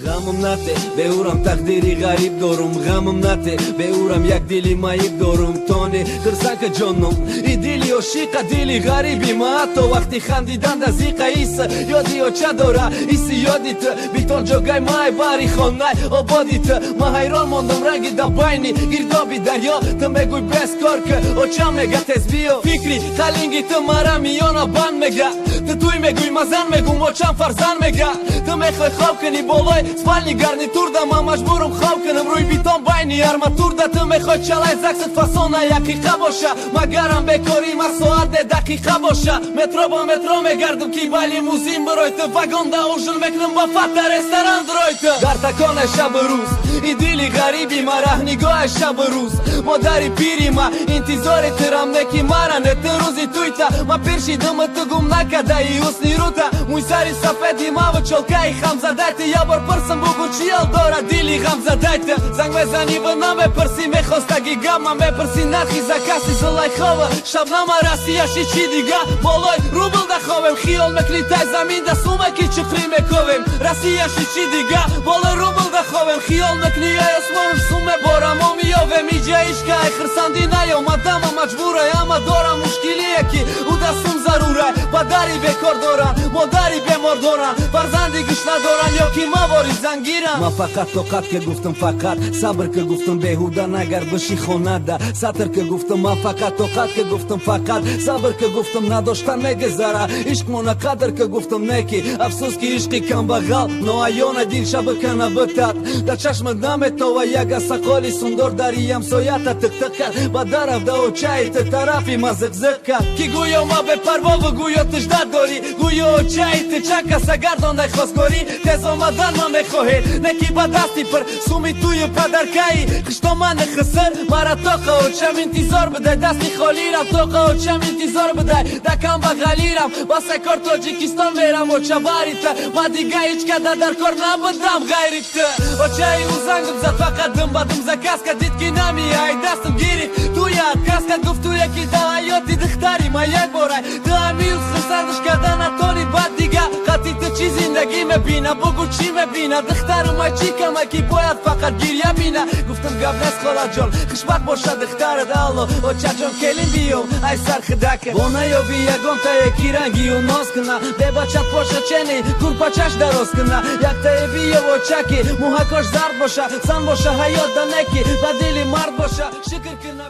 غمم نته به اورم تقدیری غریب دارم غمم نته به اورم یک دلی مایب دارم تانه ترسک جانم ای دلی عاشق دلی غریبی ما حتی وقتی خندیدن دزیقه ایس یادی و چه داره ایسی یادیت بیتون جگای مای باری خانه آبادیت ما حیران ماندم رنگی دا باینی گردابی دریا تو مگوی بس کار که اوچم مگه تز بیو فکری خلینگی تو مرا میانا بند مگه تو توی مگوی مزن مگو اوچم فرزن مگه تو میخوای خواب کنی بالای спальни гарнитур да ма маҷбурам хоб кунам рӯи битон байни арматур да ту мехоҳ чалай заксат фасона якиқа боша магарам бекорӣ ма соате дақиқа боша метро ба метро мегардам ки ба лимузин бирой ту вагонда ужин мекунам ба фата ресторан дурой ту дар таконе шабу рӯз и дили ғариби ма раҳнигоҳи шабу рӯз модари пири ма интизори тирам неки мара не ту рӯзи туйта ма пиршидам ту гум накадаи ҳусни рута мӯй сари сафеди маву чолкаи хамзадати я бор пирсам бугу чиял дора дили ғамзадайта занг мезани ва намепирси мехостаги гама мепирси нархи закаси зулайхова шабнама расияши чӣ дига болой рубл даховем хиёл мекунӣ тай замин да сумаки чуқрӣ мековем расияши чӣ дига болой рубл даховем хиёл мекунӣ ай осмонш суме бора мо миёвем иҷа ишка ай хирсандӣ наёмадама маҷбурай ама дорам мушкилие ки ӯ дастум зарурай падари бекор доран модари бемор доран фарзанди гӯш надоран ё ки мавори зангирам ма фақат тоқат ке гуфтам фақат сабр ке гуфтам беҳуда нагар биши хонада сатр ке гуфтам ма фақат тоқат ке гуфтам фақат сабр ке гуфтам надоштан мегузара ишқ мона қадр ке гуфтам неки афсӯс ки ишқи камбағал ноаёна дил шаби кана битад да чашмат наметова як асақоли сундор дари ҳамсоята тиқтиқ кард ба дарав да очаи ти тарафи ма зиқзиқ кард ки гӯё ма бепарво ва гӯё тиждат дорӣ гӯё очаи ти чанд каса гардондай хостгорӣ тез омадан ма мехоҳед неки ба дасти пир суми туи падаркаи хиштомани хиср мара тоқа очам интизор бидай дасти холирам тоқа очам интизор бидай да камбағалирам ба сакор тоҷикистон мерам оча барита ма дига ҳеҷ када дар кор набудам ғайри ти очаи ӯ зангм зад фақат дум ба дум закаска дид ки намиай дастам гирифт туя откаска гуфту яки да ҳаёти духтари ма як борай ту ҳамиуз хирсандиш карда натони бад дига хати ту чӣ зиндагӣ мебина бугу чӣ мебина духтару май чӣ кама ки бояд фақат гирья бина гуфтам гап нест холаҷон хушбахт боша духтарат алло очаҷон келин биём ай сархидака бо наёби ягон та яки рангию ноз куна бебачат боша чени курпачаш дароз куна яктае биё очаки муҳакош зард боша сан боша ҳаёт да неки ба дили мард боша шукр куна